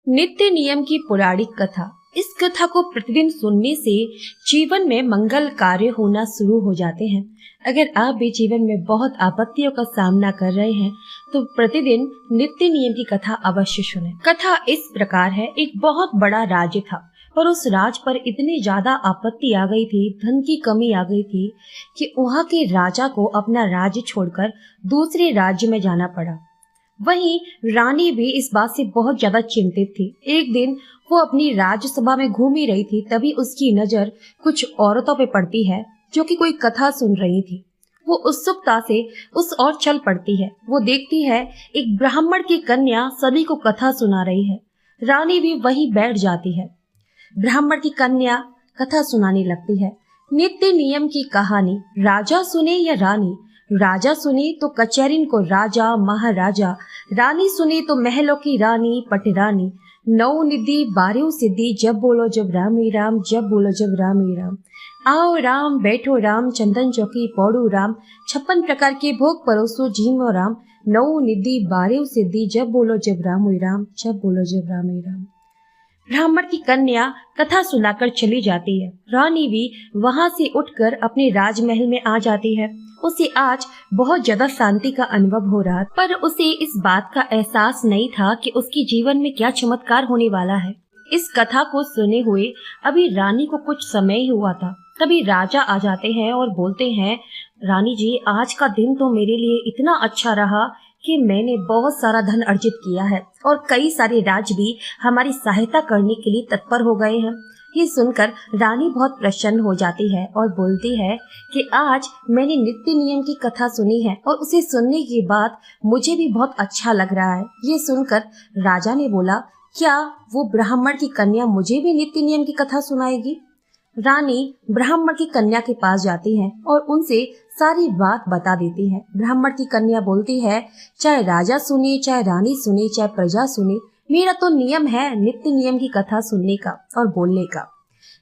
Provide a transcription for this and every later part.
नित्य नियम की पौराणिक कथा। इस कथा को प्रतिदिन सुनने से जीवन में मंगल कार्य होना शुरू हो जाते हैं। अगर आप भी जीवन में बहुत आपत्तियों का सामना कर रहे हैं तो प्रतिदिन नित्य नियम की कथा अवश्य सुनें। कथा इस प्रकार है। एक बहुत बड़ा राज्य था, पर उस राज पर इतनी ज्यादा आपत्ति आ गई थी, धन की कमी आ गई थी कि वहाँ के राजा को अपना राज्य छोड़कर दूसरे राज्य में जाना पड़ा। वहीं रानी भी इस बात से बहुत ज्यादा चिंतित थी। एक दिन वो अपनी राज्यसभा में घूम ही रही थी, तभी उसकी नजर कुछ औरतों पे पड़ती है जो कि कोई कथा सुन रही थी। वो उत्सुकता से उस ओर चल पड़ती है। वो देखती है एक ब्राह्मण की कन्या सभी को कथा सुना रही है। रानी भी वहीं बैठ जाती है। ब्राह्मण की कन्या कथा सुनाने लगती है। नित्य नियम की कहानी। राजा सुने या रानी। राजा सुने तो कचहरीन को राजा महाराजा, रानी सुने तो महलों की रानी पटरानी। नौ निधि बारह सिद्धि, जब बोलो जब राम ही राम, जब बोलो जब राम ही राम। आओ राम बैठो राम, चंदन चौकी पौड़ू राम, 56 प्रकार के भोग परोसो जीमो राम। नौ निधि बारह सिद्धि, जब बोलो जब राम ही राम, जब बोलो जब राम ही राम। ब्राह्मण की कन्या कथा सुनाकर चली जाती है। रानी भी वहां से उठकर अपने राजमहल में आ जाती है। उसे आज बहुत ज्यादा शांति का अनुभव हो रहा, पर उसे इस बात का एहसास नहीं था कि उसके जीवन में क्या चमत्कार होने वाला है। इस कथा को सुने हुए अभी रानी को कुछ समय ही हुआ था, तभी राजा आ जाते हैं और बोलते हैं, रानी जी, आज का दिन तो मेरे लिए इतना अच्छा रहा कि मैंने बहुत सारा धन अर्जित किया है और कई सारे राज भी हमारी सहायता करने के लिए तत्पर हो गए हैं। ये सुनकर रानी बहुत प्रसन्न हो जाती है और बोलती है कि आज मैंने नित्य नियम की कथा सुनी है और उसे सुनने के बाद मुझे भी बहुत अच्छा लग रहा है। ये सुनकर राजा ने बोला, क्या वो ब्राह्मण की कन्या मुझे भी नित्य नियम की कथा सुनाएगी? रानी ब्राह्मण की कन्या के पास जाती है और उनसे सारी बात बता देती है। ब्राह्मण की कन्या बोलती है, चाहे राजा सुने, चाहे रानी सुने, चाहे प्रजा सुने, मेरा तो नियम है नित्य नियम की कथा सुनने का और बोलने का।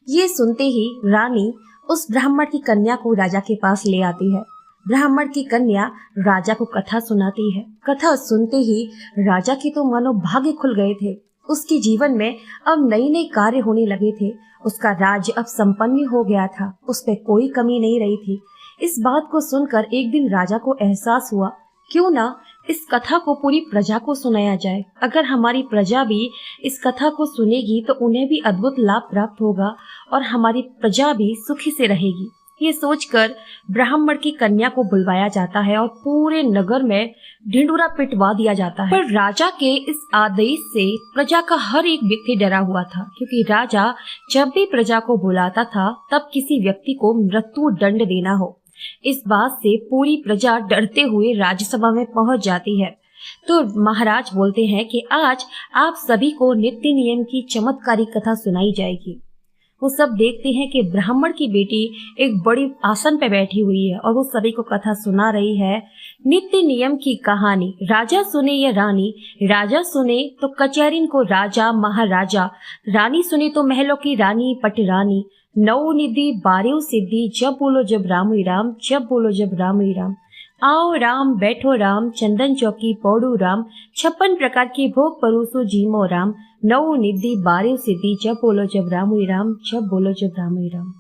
ये सुनते ही रानी उस ब्राह्मण की कन्या को राजा के पास ले आती है। ब्राह्मण की कन्या राजा को कथा सुनाती है। कथा सुनते ही राजा के तो मानो भाग्य खुल गए थे। उसके जीवन में अब नई नई कार्य होने लगे थे। उसका राज्य अब संपन्न हो गया था, उस पे कोई कमी नहीं रही थी। इस बात को सुनकर एक दिन राजा को एहसास हुआ, क्यों ना इस कथा को पूरी प्रजा को सुनाया जाए। अगर हमारी प्रजा भी इस कथा को सुनेगी तो उन्हें भी अद्भुत लाभ प्राप्त होगा और हमारी प्रजा भी सुखी से रहेगी। ये सोचकर ब्राह्मण की कन्या को बुलवाया जाता है और पूरे नगर में ढिंढूरा पिटवा दिया जाता है। पर राजा के इस आदेश से प्रजा का हर एक व्यक्ति डरा हुआ था, क्योंकि राजा जब भी प्रजा को बुलाता था तब किसी व्यक्ति को मृत्यु दंड देना हो। इस बात से पूरी प्रजा डरते हुए राज्यसभा में पहुंच जाती है। तो महाराज बोलते हैं कि आज आप सभी को नित्य नियम की चमत्कारी कथा सुनाई जाएगी। वो सब देखते हैं कि ब्राह्मण की बेटी एक बड़ी आसन पे बैठी हुई है और वो सभी को कथा सुना रही है। नित्य नियम की कहानी। राजा सुने या रानी। राजा सुने तो कचहरीन को राजा महाराजा, रानी सुने तो महलों की रानी पटरानी। नौ निधि बारह सिद्धि, जब बोलो जब राम ही राम, जब बोलो जब राम ही राम। आओ राम बैठो राम, चंदन चौकी पौड़ू राम, 56 प्रकार के भोग परोसो जीमो राम। नौ निधि बारह सिद्धि, जब बोलो जब राम ही राम, जब बोलो जब राम ही राम।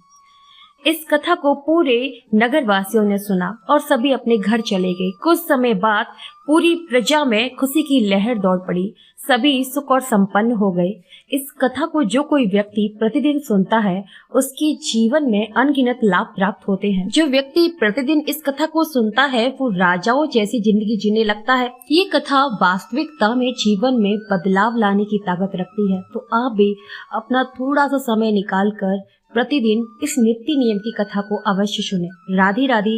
इस कथा को पूरे नगर वासियों ने सुना और सभी अपने घर चले गए। कुछ समय बाद पूरी प्रजा में खुशी की लहर दौड़ पड़ी। सभी सुख और संपन्न हो गए। इस कथा को जो कोई व्यक्ति प्रतिदिन सुनता है उसके जीवन में अनगिनत लाभ प्राप्त होते हैं। जो व्यक्ति प्रतिदिन इस कथा को सुनता है वो राजाओं जैसी जिंदगी जीने लगता है। ये कथा वास्तविकता में जीवन में बदलाव लाने की ताकत रखती है। तो आप भी अपना थोड़ा सा समय निकाल कर प्रतिदिन इस नित्य नियम की कथा को अवश्य सुने। राधे राधे।